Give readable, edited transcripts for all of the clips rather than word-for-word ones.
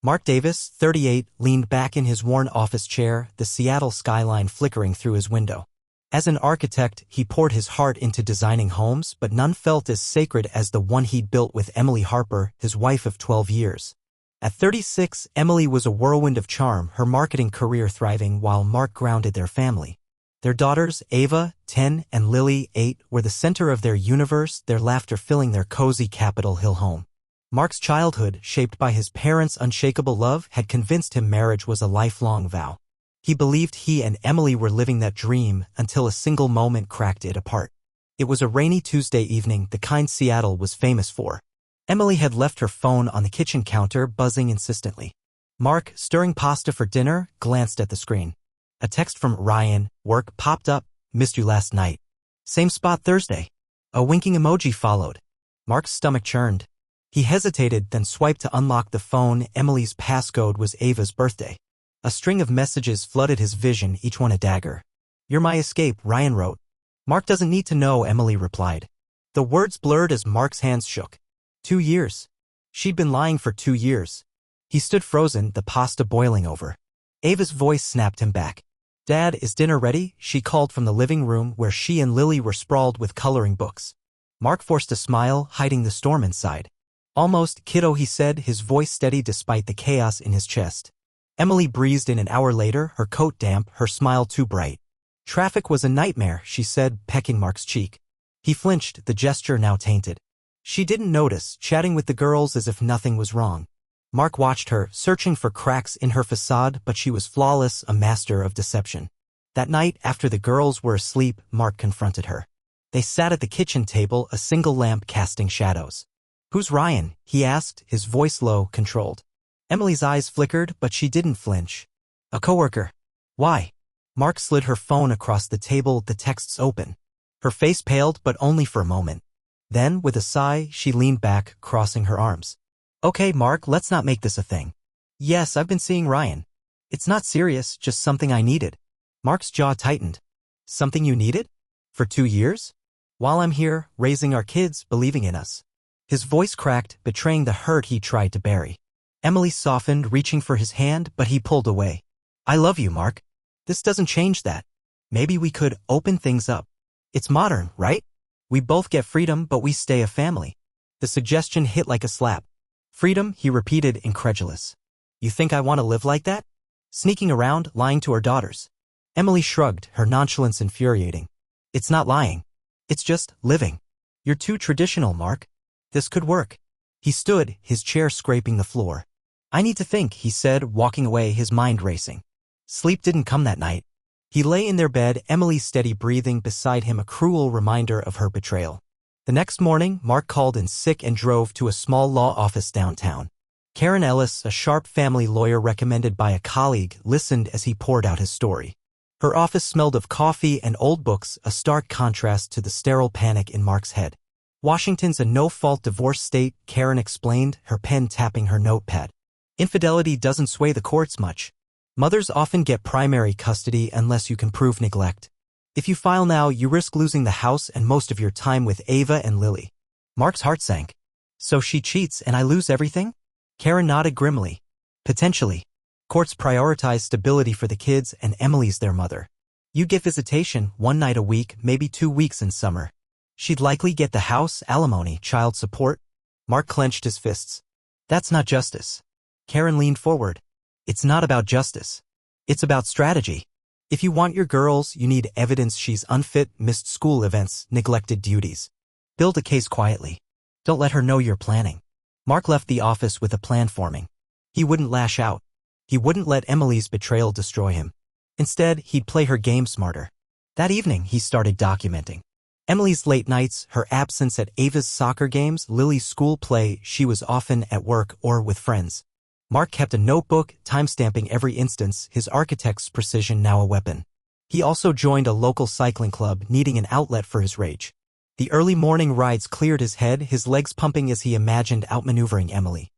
Mark Davis, 38, leaned back in his worn office chair, the Seattle skyline flickering through his window. As an architect, he poured his heart into designing homes, but none felt as sacred as the one he'd built with Emily Harper, his wife of 12 years. At 36, Emily was a whirlwind of charm, her marketing career thriving while Mark grounded their family. Their daughters, Ava, 10, and Lily, 8, were the center of their universe, their laughter filling their cozy Capitol Hill home. Mark's childhood, shaped by his parents' unshakable love, had convinced him marriage was a lifelong vow. He believed he and Emily were living that dream until a single moment cracked it apart. It was a rainy Tuesday evening, the kind Seattle was famous for. Emily had left her phone on the kitchen counter, buzzing insistently. Mark, stirring pasta for dinner, glanced at the screen. A text from Ryan, work, popped up. Missed you last night. Same spot Thursday. A winking emoji followed. Mark's stomach churned. He hesitated, then swiped to unlock the phone. Emily's passcode was Ava's birthday. A string of messages flooded his vision, each one a dagger. You're my escape, Ryan wrote. Mark doesn't need to know, Emily replied. The words blurred as Mark's hands shook. 2 years. She'd been lying for 2 years. He stood frozen, the pasta boiling over. Ava's voice snapped him back. Dad, is dinner ready? She called from the living room where she and Lily were sprawled with coloring books. Mark forced a smile, hiding the storm inside. Almost, kiddo, he said, his voice steady despite the chaos in his chest. Emily breezed in an hour later, her coat damp, her smile too bright. Traffic was a nightmare, she said, pecking Mark's cheek. He flinched, the gesture now tainted. She didn't notice, chatting with the girls as if nothing was wrong. Mark watched her, searching for cracks in her facade, but she was flawless, a master of deception. That night, after the girls were asleep, Mark confronted her. They sat at the kitchen table, a single lamp casting shadows. Who's Ryan? He asked, his voice low, controlled. Emily's eyes flickered, but she didn't flinch. A coworker. Why? Mark slid her phone across the table, the texts open. Her face paled, but only for a moment. Then, with a sigh, she leaned back, crossing her arms. Okay, Mark, let's not make this a thing. Yes, I've been seeing Ryan. It's not serious, just something I needed. Mark's jaw tightened. Something you needed? For 2 years? While I'm here, raising our kids, believing in us. His voice cracked, betraying the hurt he tried to bury. Emily softened, reaching for his hand, but he pulled away. I love you, Mark. This doesn't change that. Maybe we could open things up. It's modern, right? We both get freedom, but we stay a family. The suggestion hit like a slap. Freedom, he repeated, incredulous. You think I want to live like that? Sneaking around, lying to our daughters. Emily shrugged, her nonchalance infuriating. It's not lying. It's just living. You're too traditional, Mark. This could work. He stood, his chair scraping the floor. I need to think, he said, walking away, his mind racing. Sleep didn't come that night. He lay in their bed, Emily's steady breathing beside him, a cruel reminder of her betrayal. The next morning, Mark called in sick and drove to a small law office downtown. Karen Ellis, a sharp family lawyer recommended by a colleague, listened as he poured out his story. Her office smelled of coffee and old books, a stark contrast to the sterile panic in Mark's head. Washington's a no-fault divorce state, Karen explained, her pen tapping her notepad. Infidelity doesn't sway the courts much. Mothers often get primary custody unless you can prove neglect. If you file now, you risk losing the house and most of your time with Ava and Lily. Mark's heart sank. So she cheats and I lose everything? Karen nodded grimly. Potentially. Courts prioritize stability for the kids and Emily's their mother. You get visitation 1 night a week, maybe 2 weeks in summer. She'd likely get the house, alimony, child support. Mark clenched his fists. That's not justice. Karen leaned forward. It's not about justice. It's about strategy. If you want your girls, you need evidence she's unfit, missed school events, neglected duties. Build a case quietly. Don't let her know you're planning. Mark left the office with a plan forming. He wouldn't lash out. He wouldn't let Emily's betrayal destroy him. Instead, he'd play her game smarter. That evening, he started documenting. Emily's late nights, her absence at Ava's soccer games, Lily's school play, she was often at work or with friends. Mark kept a notebook, timestamping every instance, his architect's precision now a weapon. He also joined a local cycling club, needing an outlet for his rage. The early morning rides cleared his head, his legs pumping as he imagined outmaneuvering Emily.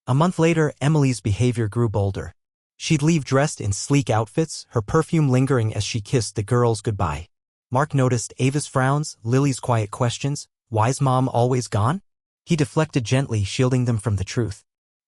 A month later, Emily's behavior grew bolder. She'd leave dressed in sleek outfits, her perfume lingering as she kissed the girls goodbye. Mark noticed Ava's frowns, Lily's quiet questions. Why's Mom always gone? He deflected gently, shielding them from the truth.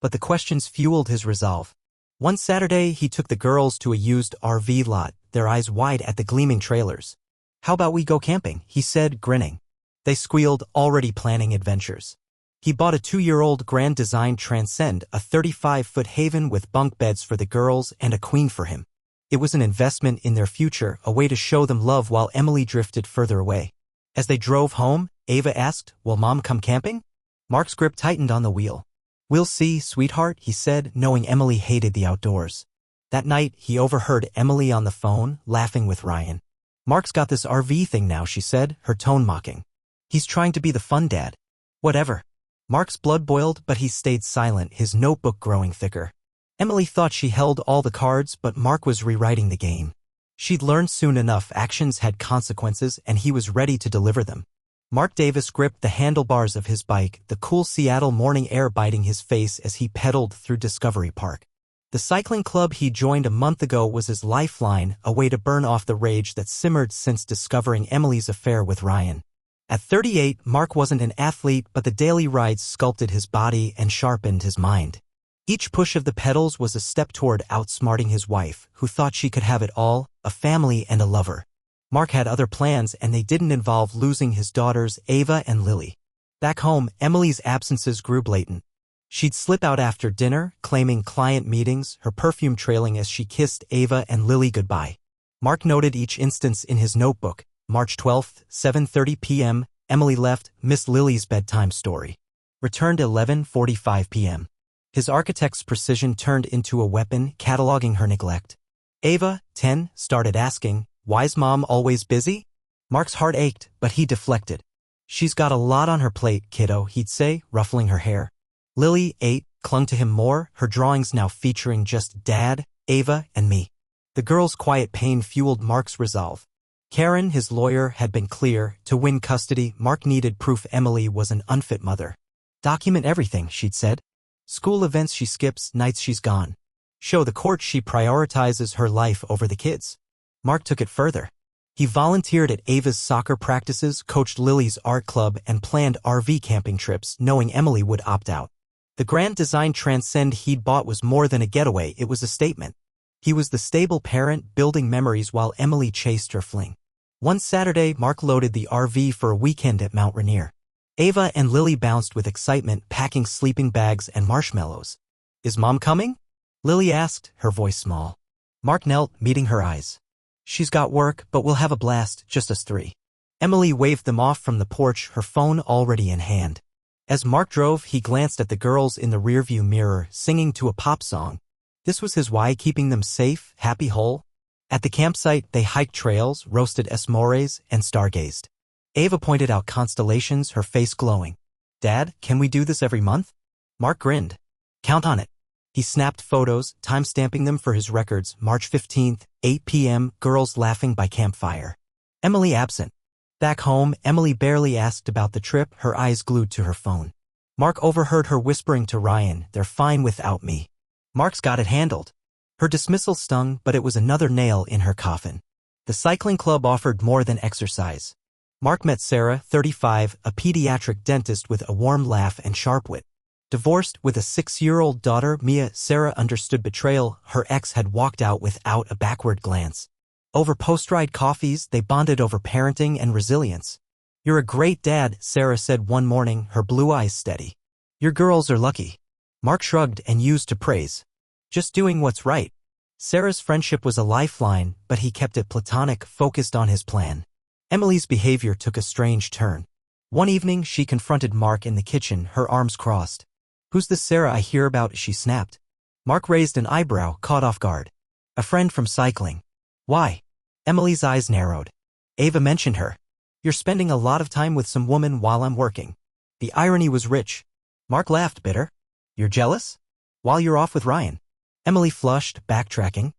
but the questions fueled his resolve. One Saturday, he took the girls to a used RV lot, their eyes wide at the gleaming trailers. "How about we go camping?" he said, grinning. They squealed, already planning adventures. He bought a 2-year-old Grand Design Transcend, a 35-foot haven with bunk beds for the girls and a queen for him. It was an investment in their future, a way to show them love while Emily drifted further away. As they drove home, Ava asked, "Will Mom come camping?" Mark's grip tightened on the wheel. "We'll see, sweetheart," he said, knowing Emily hated the outdoors. That night, he overheard Emily on the phone, laughing with Ryan. "Mark's got this RV thing now," she said, her tone mocking. "He's trying to be the fun dad." "Whatever." Mark's blood boiled, but he stayed silent, his notebook growing thicker. Emily thought she held all the cards, but Mark was rewriting the game. She'd learned soon enough actions had consequences, and he was ready to deliver them. Mark Davis gripped the handlebars of his bike, the cool Seattle morning air biting his face as he pedaled through Discovery Park. The cycling club he joined a month ago was his lifeline, a way to burn off the rage that simmered since discovering Emily's affair with Ryan. At 38, Mark wasn't an athlete, but the daily rides sculpted his body and sharpened his mind. Each push of the pedals was a step toward outsmarting his wife, who thought she could have it all, a family and a lover. Mark had other plans, and they didn't involve losing his daughters, Ava and Lily. Back home, Emily's absences grew blatant. She'd slip out after dinner, claiming client meetings, her perfume trailing as she kissed Ava and Lily goodbye. Mark noted each instance in his notebook. March 12, 7:30 p.m., Emily left, Miss Lily's bedtime story. Returned 11:45 p.m. His architect's precision turned into a weapon, cataloging her neglect. Ava, 10, started asking, "Why's Mom always busy?" Mark's heart ached, but he deflected. "She's got a lot on her plate, kiddo," he'd say, ruffling her hair. Lily, 8, clung to him more, her drawings now featuring just Dad, Ava, and me. The girl's quiet pain fueled Mark's resolve. Karen, his lawyer, had been clear. To win custody, Mark needed proof Emily was an unfit mother. "Document everything," she'd said. "School events she skips, nights she's gone. Show the court she prioritizes her life over the kids." Mark took it further. He volunteered at Ava's soccer practices, coached Lily's art club, and planned RV camping trips, knowing Emily would opt out. The Grand Design Transcend he'd bought was more than a getaway, it was a statement. He was the stable parent, building memories while Emily chased her fling. One Saturday, Mark loaded the RV for a weekend at Mount Rainier. Ava and Lily bounced with excitement, packing sleeping bags and marshmallows. "Is Mom coming?" Lily asked, her voice small. Mark knelt, meeting her eyes. "She's got work, but we'll have a blast, just us three." Emily waved them off from the porch, her phone already in hand. As Mark drove, he glanced at the girls in the rearview mirror, singing to a pop song. This was his why, keeping them safe, happy, whole. At the campsite, they hiked trails, roasted s'mores, and stargazed. Ava pointed out constellations, her face glowing. "Dad, can we do this every month?" Mark grinned. "Count on it." He snapped photos, time-stamping them for his records. March 15th, 8 p.m., girls laughing by campfire. Emily absent. Back home, Emily barely asked about the trip, her eyes glued to her phone. Mark overheard her whispering to Ryan, "They're fine without me." Mark's got it handled. Her dismissal stung, but it was another nail in her coffin. The cycling club offered more than exercise. Mark met Sarah, 35, a pediatric dentist with a warm laugh and sharp wit. Divorced, with a 6-year-old daughter, Mia, Sarah understood betrayal. Her ex had walked out without a backward glance. Over post-ride coffees, they bonded over parenting and resilience. "You're a great dad," Sarah said one morning, her blue eyes steady. "Your girls are lucky." Mark shrugged and used to praise. "Just doing what's right." Sarah's friendship was a lifeline, but he kept it platonic, focused on his plan. Emily's behavior took a strange turn. One evening, she confronted Mark in the kitchen, her arms crossed. "Who's this Sarah I hear about?" she snapped. Mark raised an eyebrow, caught off guard. "A friend from cycling." "Why?" Emily's eyes narrowed. "Ava mentioned her. You're spending a lot of time with some woman while I'm working." The irony was rich. Mark laughed, bitter. "You're jealous? While you're off with Ryan?" Emily flushed, backtracking.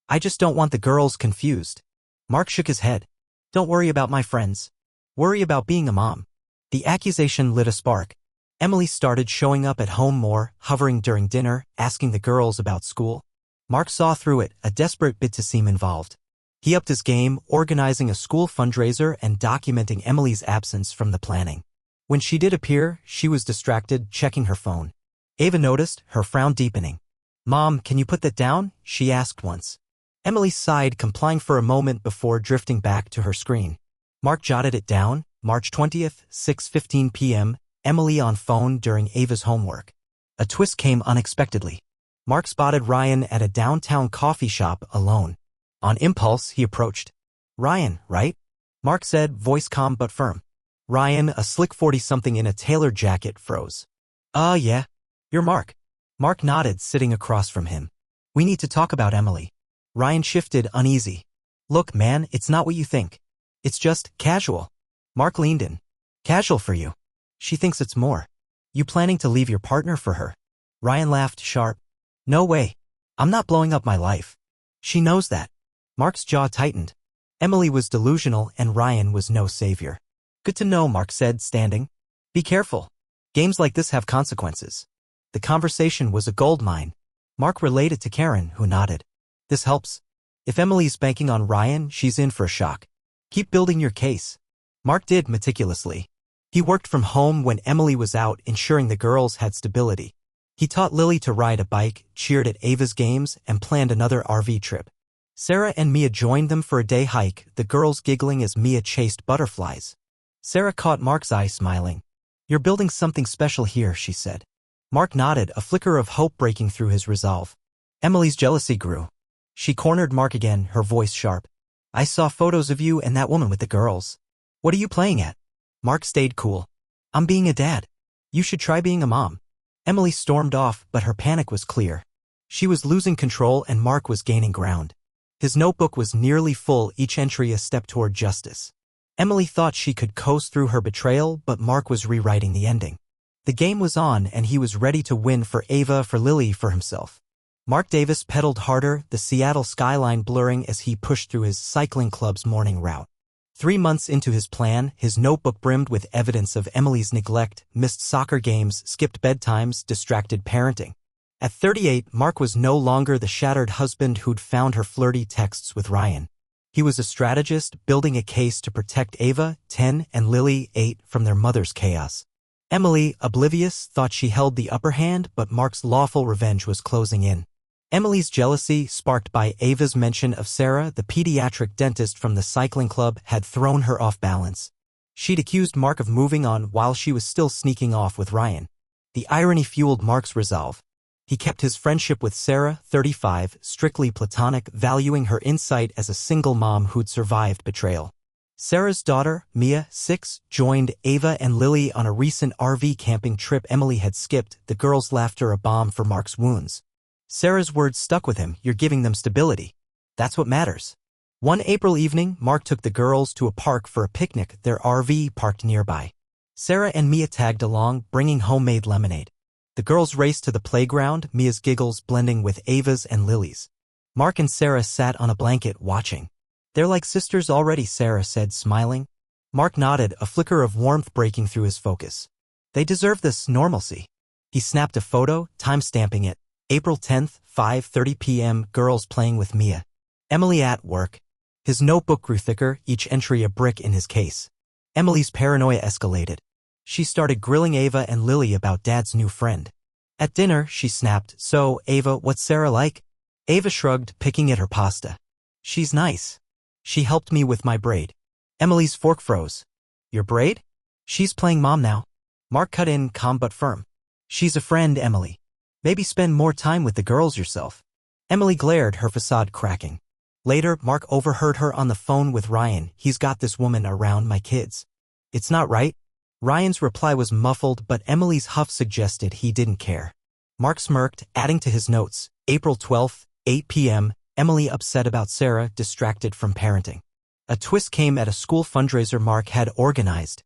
"I just don't want the girls confused." Mark shook his head. "Don't worry about my friends. Worry about being a mom." The accusation lit a spark. Emily started showing up at home more, hovering during dinner, asking the girls about school. Mark saw through it, a desperate bid to seem involved. He upped his game, organizing a school fundraiser and documenting Emily's absence from the planning. When she did appear, she was distracted, checking her phone. Ava noticed, her frown deepening. "Mom, can you put that down?" she asked once. Emily sighed, complying for a moment before drifting back to her screen. Mark jotted it down, March 20th, 6:15 p.m., Emily on phone during Ava's homework. A twist came unexpectedly. Mark spotted Ryan at a downtown coffee shop alone. On impulse, he approached. "Ryan, right?" Mark said, voice calm but firm. Ryan, a slick 40-something in a tailored jacket, froze. Yeah. You're Mark." Mark nodded, sitting across from him. "We need to talk about Emily." Ryan shifted, uneasy. "Look, man, it's not what you think. It's just casual." Mark leaned in. "Casual for you? She thinks it's more. You planning to leave your partner for her?" Ryan laughed sharp. "No way. I'm not blowing up my life. She knows that." Mark's jaw tightened. Emily was delusional and Ryan was no savior. "Good to know," Mark said, standing. "Be careful. Games like this have consequences." The conversation was a goldmine. Mark related to Karen, who nodded. "This helps. If Emily's banking on Ryan, she's in for a shock. Keep building your case." Mark did meticulously. He worked from home when Emily was out, ensuring the girls had stability. He taught Lily to ride a bike, cheered at Ava's games, and planned another RV trip. Sarah and Mia joined them for a day hike, the girls giggling as Mia chased butterflies. Sarah caught Mark's eye, smiling. "You're building something special here," she said. Mark nodded, a flicker of hope breaking through his resolve. Emily's jealousy grew. She cornered Mark again, her voice sharp. "I saw photos of you and that woman with the girls. What are you playing at?" Mark stayed cool. "I'm being a dad. You should try being a mom." Emily stormed off, but her panic was clear. She was losing control and Mark was gaining ground. His notebook was nearly full, each entry a step toward justice. Emily thought she could coast through her betrayal, but Mark was rewriting the ending. The game was on, and he was ready to win for Ava, for Lily, for himself. Mark Davis pedaled harder, the Seattle skyline blurring as he pushed through his cycling club's morning route. 3 months into his plan, his notebook brimmed with evidence of Emily's neglect, missed soccer games, skipped bedtimes, distracted parenting. At 38, Mark was no longer the shattered husband who'd found her flirty texts with Ryan. He was a strategist, building a case to protect Ava, 10, and Lily, 8, from their mother's chaos. Emily, oblivious, thought she held the upper hand, but Mark's lawful revenge was closing in. Emily's jealousy, sparked by Ava's mention of Sarah, the pediatric dentist from the cycling club, had thrown her off balance. She'd accused Mark of moving on while she was still sneaking off with Ryan. The irony fueled Mark's resolve. He kept his friendship with Sarah, 35, strictly platonic, valuing her insight as a single mom who'd survived betrayal. Sarah's daughter, Mia, 6, joined Ava and Lily on a recent RV camping trip Emily had skipped, the girls' laughter a balm for Mark's wounds. Sarah's words stuck with him, "You're giving them stability. That's what matters." One April evening, Mark took the girls to a park for a picnic, their RV parked nearby. Sarah and Mia tagged along, bringing homemade lemonade. The girls raced to the playground, Mia's giggles blending with Ava's and Lily's. Mark and Sarah sat on a blanket, watching. "They're like sisters already," Sarah said, smiling. Mark nodded, a flicker of warmth breaking through his focus. "They deserve this normalcy." He snapped a photo, time-stamping it. April 10th, 5:30 p.m., girls playing with Mia. Emily at work. His notebook grew thicker, each entry a brick in his case. Emily's paranoia escalated. She started grilling Ava and Lily about Dad's new friend. At dinner, she snapped, "So, Ava, what's Sarah like?" Ava shrugged, picking at her pasta. "She's nice. She helped me with my braid." Emily's fork froze. "Your braid?" "She's playing mom now." Mark cut in, calm but firm. "She's a friend, Emily. Maybe spend more time with the girls yourself." Emily glared, her facade cracking. Later, Mark overheard her on the phone with Ryan. "He's got this woman around my kids. It's not right." Ryan's reply was muffled, but Emily's huff suggested he didn't care. Mark smirked, adding to his notes, April 12th, 8 p.m., Emily upset about Sarah, distracted from parenting. A twist came at a school fundraiser Mark had organized.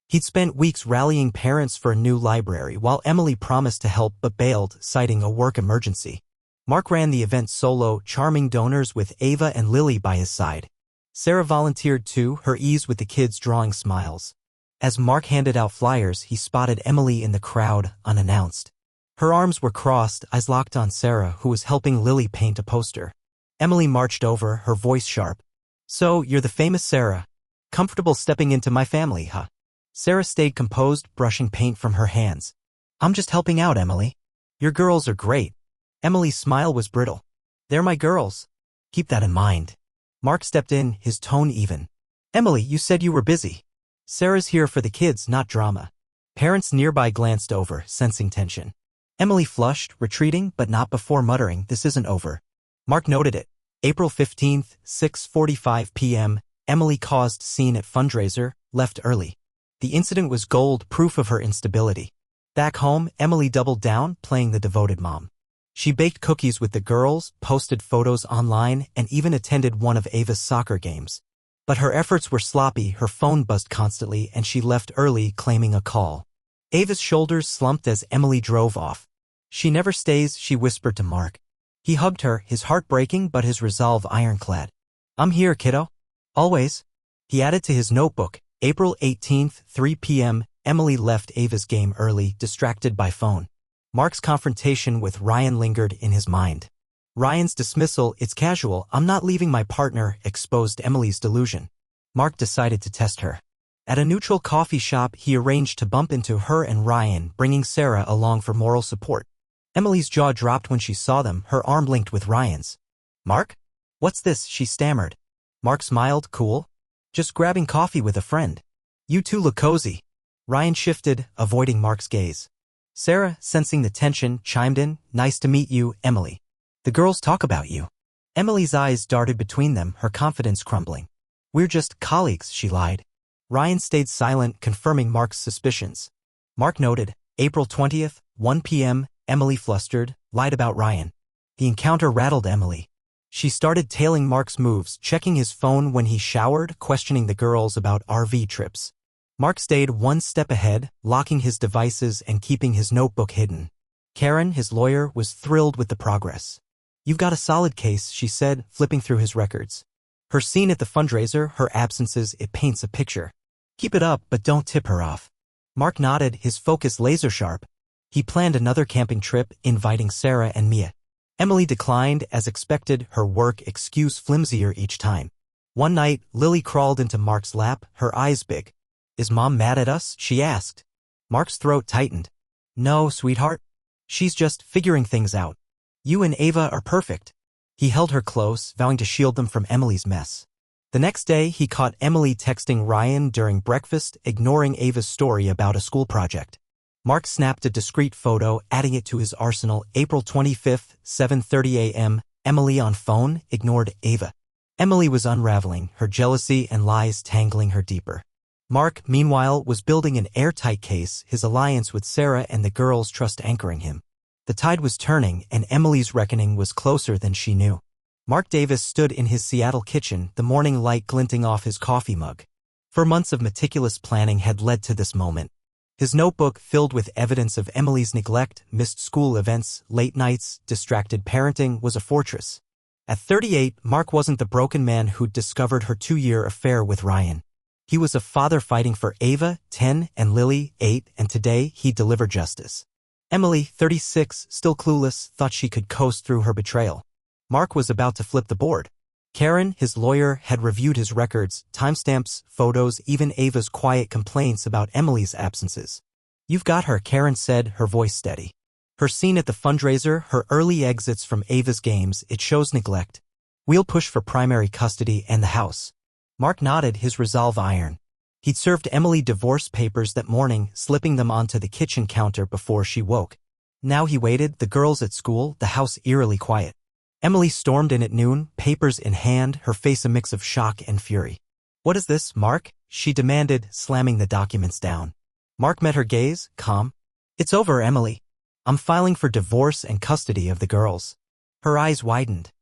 He'd spent weeks rallying parents for a new library while Emily promised to help but bailed, citing a work emergency. Mark ran the event solo, charming donors with Ava and Lily by his side. Sarah volunteered too, her ease with the kids drawing smiles. As Mark handed out flyers, he spotted Emily in the crowd, unannounced. Her arms were crossed, eyes locked on Sarah, who was helping Lily paint a poster. Emily marched over, her voice sharp. "So, you're the famous Sarah. Comfortable stepping into my family, huh?" Sarah stayed composed, brushing paint from her hands. "I'm just helping out, Emily." Your girls are great. Emily's smile was brittle. They're my girls. Keep that in mind. Mark stepped in, his tone even. Emily, you said you were busy. Sarah's here for the kids, not drama. Parents nearby glanced over, sensing tension. Emily flushed, retreating, but not before muttering, this isn't over. Mark noted it. April 15th, 6:45 p.m., Emily caused scene at fundraiser, left early. The incident was gold proof of her instability. Back home, Emily doubled down, playing the devoted mom. She baked cookies with the girls, posted photos online, and even attended one of Ava's soccer games. But her efforts were sloppy, her phone buzzed constantly, and she left early, claiming a call. Ava's shoulders slumped as Emily drove off. She never stays, she whispered to Mark. He hugged her, his heart breaking but his resolve ironclad. I'm here, kiddo. Always. He added to his notebook, April 18th, 3 p.m., Emily left Ava's game early, distracted by phone. Mark's confrontation with Ryan lingered in his mind. Ryan's dismissal, it's casual, I'm not leaving my partner, exposed Emily's delusion. Mark decided to test her. At a neutral coffee shop, he arranged to bump into her and Ryan, bringing Sarah along for moral support. Emily's jaw dropped when she saw them, her arm linked with Ryan's. Mark? What's this? She stammered. Mark smiled, cool. Just grabbing coffee with a friend. You two look cozy. Ryan shifted, avoiding Mark's gaze. Sarah, sensing the tension, chimed in, nice to meet you, Emily. The girls talk about you. Emily's eyes darted between them, her confidence crumbling. We're just colleagues, she lied. Ryan stayed silent, confirming Mark's suspicions. Mark noted, April 20th, 1 p.m., Emily flustered, lied about Ryan. The encounter rattled Emily. She started tailing Mark's moves, checking his phone when he showered, questioning the girls about RV trips. Mark stayed one step ahead, locking his devices and keeping his notebook hidden. Karen, his lawyer, was thrilled with the progress. You've got a solid case, she said, flipping through his records. Her scene at the fundraiser, her absences, it paints a picture. Keep it up, but don't tip her off. Mark nodded, his focus laser-sharp. He planned another camping trip, inviting Sarah and Mia. Emily declined, as expected, her work excuse flimsier each time. One night, Lily crawled into Mark's lap, her eyes big. Is Mom mad at us? She asked. Mark's throat tightened. No, sweetheart. She's just figuring things out. You and Ava are perfect. He held her close, vowing to shield them from Emily's mess. The next day, he caught Emily texting Ryan during breakfast, ignoring Ava's story about a school project. Mark snapped a discreet photo, adding it to his arsenal. April 25th, 7:30 a.m., Emily on phone, ignored Ava. Emily was unraveling, her jealousy and lies tangling her deeper. Mark, meanwhile, was building an airtight case, his alliance with Sarah and the girls' trust anchoring him. The tide was turning, and Emily's reckoning was closer than she knew. Mark Davis stood in his Seattle kitchen, the morning light glinting off his coffee mug. 4 months of meticulous planning had led to this moment. His notebook, filled with evidence of Emily's neglect, missed school events, late nights, distracted parenting, was a fortress. At 38, Mark wasn't the broken man who'd discovered her 2-year affair with Ryan. He was a father fighting for Ava, 10, and Lily, 8, and today he delivered justice. Emily, 36, still clueless, thought she could coast through her betrayal. Mark was about to flip the board. Karen, his lawyer, had reviewed his records, timestamps, photos, even Ava's quiet complaints about Emily's absences. You've got her, Karen said, her voice steady. Her scene at the fundraiser, her early exits from Ava's games, it shows neglect. We'll push for primary custody and the house. Mark nodded, his resolve iron. He'd served Emily divorce papers that morning, slipping them onto the kitchen counter before she woke. Now he waited, the girls at school, the house eerily quiet. Emily stormed in at noon, papers in hand, her face a mix of shock and fury. What is this, Mark? She demanded, slamming the documents down. Mark met her gaze, calm. It's over, Emily. I'm filing for divorce and custody of the girls. Her eyes widened.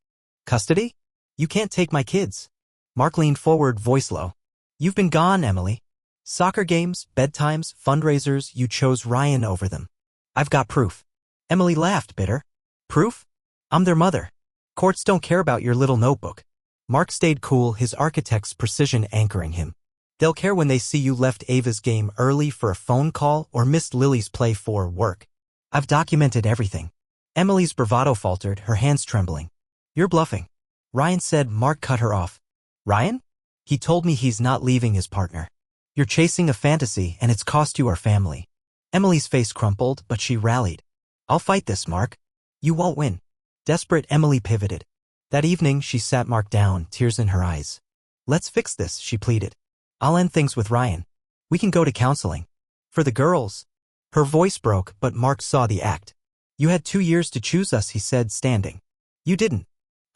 Custody? You can't take my kids. Mark leaned forward, voice low. You've been gone, Emily. Soccer games, bedtimes, fundraisers, you chose Ryan over them. I've got proof. Emily laughed, bitter. Proof? I'm their mother. Courts don't care about your little notebook. Mark stayed cool, his architect's precision anchoring him. They'll care when they see you left Ava's game early for a phone call or missed Lily's play for work. I've documented everything. Emily's bravado faltered, her hands trembling. You're bluffing. Ryan said. Mark cut her off. Ryan? He told me he's not leaving his partner. You're chasing a fantasy and it's cost you our family. Emily's face crumpled, but she rallied. I'll fight this, Mark. You won't win. Desperate, Emily pivoted. That evening, she sat Mark down, tears in her eyes. Let's fix this, she pleaded. I'll end things with Ryan. We can go to counseling. For the girls. Her voice broke, but Mark saw the act. You had 2 years to choose us, he said, standing. You didn't.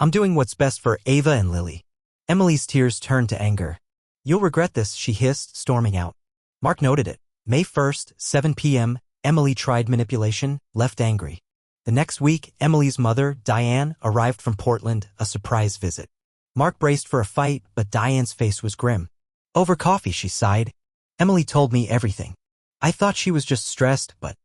I'm doing what's best for Ava and Lily. Emily's tears turned to anger. You'll regret this, she hissed, storming out. Mark noted it. May 1st, 7 p.m., Emily tried manipulation, left angry. The next week, Emily's mother, Diane, arrived from Portland, a surprise visit. Mark braced for a fight, but Diane's face was grim. Over coffee, she sighed. Emily told me everything. I thought she was just stressed, but…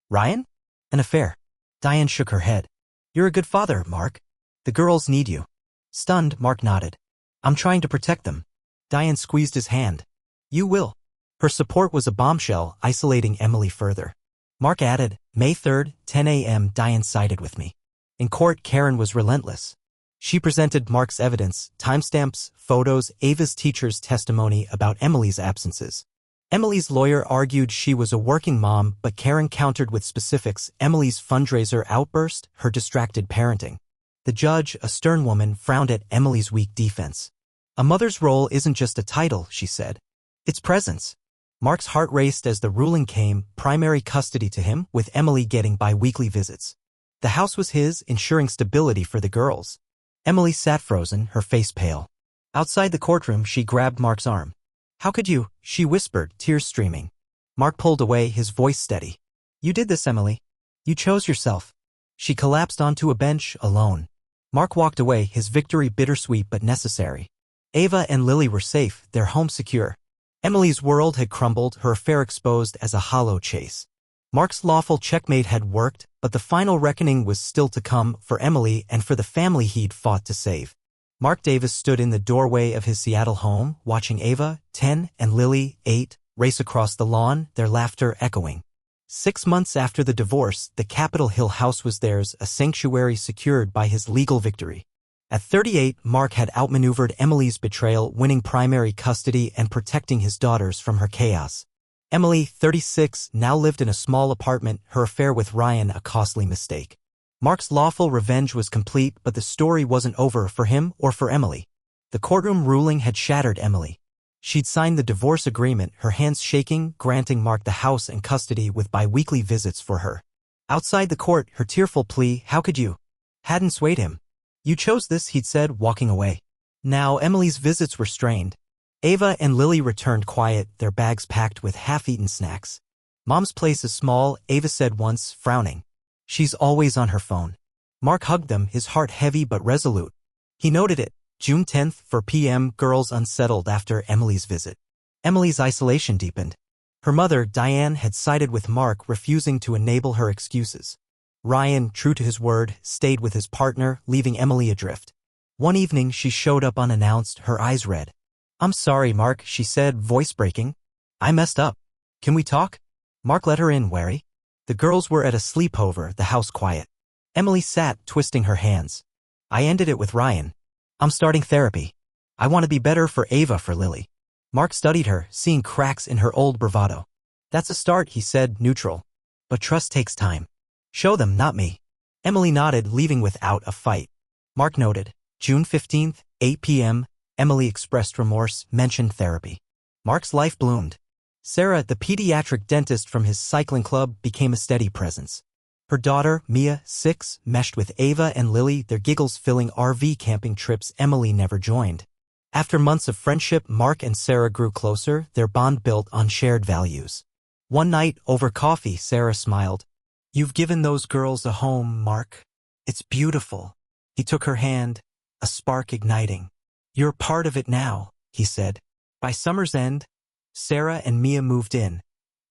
Ryan? An affair. Diane shook her head. You're a good father, Mark. The girls need you. Stunned, Mark nodded. I'm trying to protect them. Diane squeezed his hand. You will. Her support was a bombshell, isolating Emily further. Mark added, May 3rd, 10 a.m. Diane sided with me. In court, Karen was relentless. She presented Mark's evidence, timestamps, photos, Ava's teacher's testimony about Emily's absences. Emily's lawyer argued she was a working mom, but Karen countered with specifics: Emily's fundraiser outburst, her distracted parenting. The judge, a stern woman, frowned at Emily's weak defense. A mother's role isn't just a title, she said. It's presence. Mark's heart raced as the ruling came, primary custody to him, with Emily getting bi-weekly visits. The house was his, ensuring stability for the girls. Emily sat frozen, her face pale. Outside the courtroom, she grabbed Mark's arm. How could you? She whispered, tears streaming. Mark pulled away, his voice steady. You did this, Emily. You chose yourself. She collapsed onto a bench, alone. Mark walked away, his victory bittersweet but necessary. Ava and Lily were safe, their home secure. Emily's world had crumbled, her affair exposed as a hollow chase. Mark's lawful checkmate had worked, but the final reckoning was still to come for Emily and for the family he'd fought to save. Mark Davis stood in the doorway of his Seattle home, watching Ava, 10, and Lily, 8, race across the lawn, their laughter echoing. 6 months after the divorce, the Capitol Hill house was theirs, a sanctuary secured by his legal victory. At 38, Mark had outmaneuvered Emily's betrayal, winning primary custody and protecting his daughters from her chaos. Emily, 36, now lived in a small apartment, her affair with Ryan a costly mistake. Mark's lawful revenge was complete, but the story wasn't over for him or for Emily. The courtroom ruling had shattered Emily. She'd signed the divorce agreement, her hands shaking, granting Mark the house and custody with bi-weekly visits for her. Outside the court, her tearful plea, how could you? Hadn't swayed him. You chose this, he'd said, walking away. Now Emily's visits were strained. Ava and Lily returned quiet, their bags packed with half-eaten snacks. Mom's place is small, Ava said once, frowning. She's always on her phone. Mark hugged them, his heart heavy but resolute. He noted it. June 10th, 4 p.m., girls unsettled after Emily's visit. Emily's isolation deepened. Her mother, Diane, had sided with Mark, refusing to enable her excuses. Ryan, true to his word, stayed with his partner, leaving Emily adrift. One evening, she showed up unannounced, her eyes red. I'm sorry, Mark, she said, voice breaking. I messed up. Can we talk? Mark let her in, wary. The girls were at a sleepover, the house quiet. Emily sat, twisting her hands. I ended it with Ryan. I'm starting therapy. I want to be better for Ava, for Lily. Mark studied her, seeing cracks in her old bravado. That's a start, he said, neutral. But trust takes time. Show them, not me. Emily nodded, leaving without a fight. Mark noted. June 15th, 8 p.m., Emily expressed remorse, mentioned therapy. Mark's life bloomed. Sarah, the pediatric dentist from his cycling club, became a steady presence. Her daughter, Mia, 6, meshed with Ava and Lily, their giggles filling RV camping trips Emily never joined. After months of friendship, Mark and Sarah grew closer, their bond built on shared values. One night, over coffee, Sarah smiled. You've given those girls a home, Mark. It's beautiful. He took her hand, a spark igniting. You're part of it now, he said. By summer's end, Sarah and Mia moved in,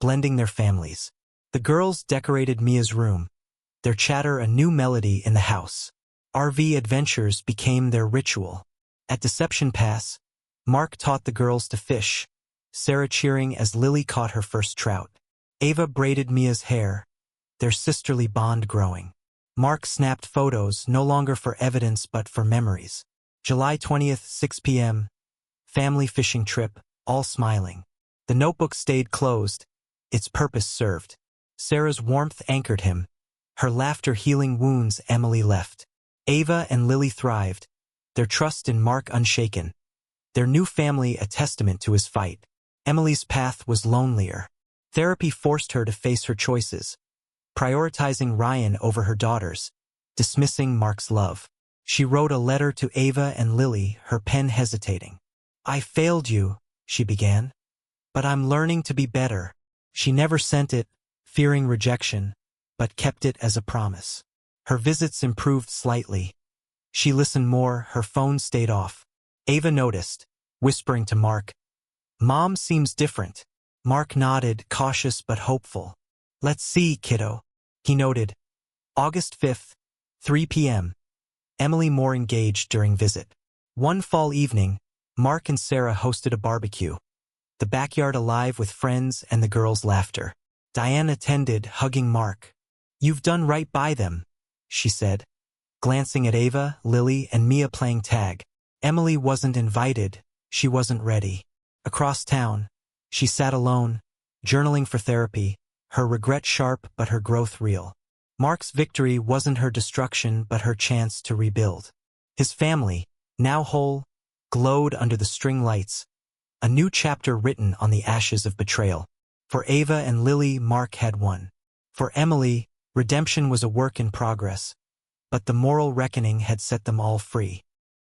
blending their families. The girls decorated Mia's room, their chatter a new melody in the house. RV adventures became their ritual. At Deception Pass, Mark taught the girls to fish, Sarah cheering as Lily caught her first trout. Ava braided Mia's hair, their sisterly bond growing. Mark snapped photos, no longer for evidence but for memories. July 20th, 6 p.m., family fishing trip, all smiling. The notebook stayed closed, its purpose served. Sarah's warmth anchored him, Her laughter healing wounds Emily left. Ava and Lily thrived, their trust in Mark unshaken. Their new family a testament to his fight. Emily's path was lonelier. Therapy forced her to face her choices, prioritizing Ryan over her daughters, dismissing Mark's love. She wrote a letter to Ava and Lily, her pen hesitating. "I failed you," she began. "But I'm learning to be better." She never sent it, fearing rejection, but kept it as a promise. Her visits improved slightly. She listened more, her phone stayed off. Ava noticed, whispering to Mark, "Mom seems different." Mark nodded, cautious but hopeful. "Let's see, kiddo," he noted. August 5th, 3 p.m. Emily more engaged during visit. One fall evening, Mark and Sarah hosted a barbecue. The backyard alive with friends and the girls' laughter. Diane attended, hugging Mark. "You've done right by them," she said, glancing at Ava, Lily, and Mia playing tag. Emily wasn't invited, she wasn't ready. Across town, she sat alone, journaling for therapy, her regret sharp but her growth real. Mark's victory wasn't her destruction but her chance to rebuild. His family, now whole, glowed under the string lights, a new chapter written on the ashes of betrayal. For Ava and Lily, Mark had won. For Emily, redemption was a work in progress, but the moral reckoning had set them all free.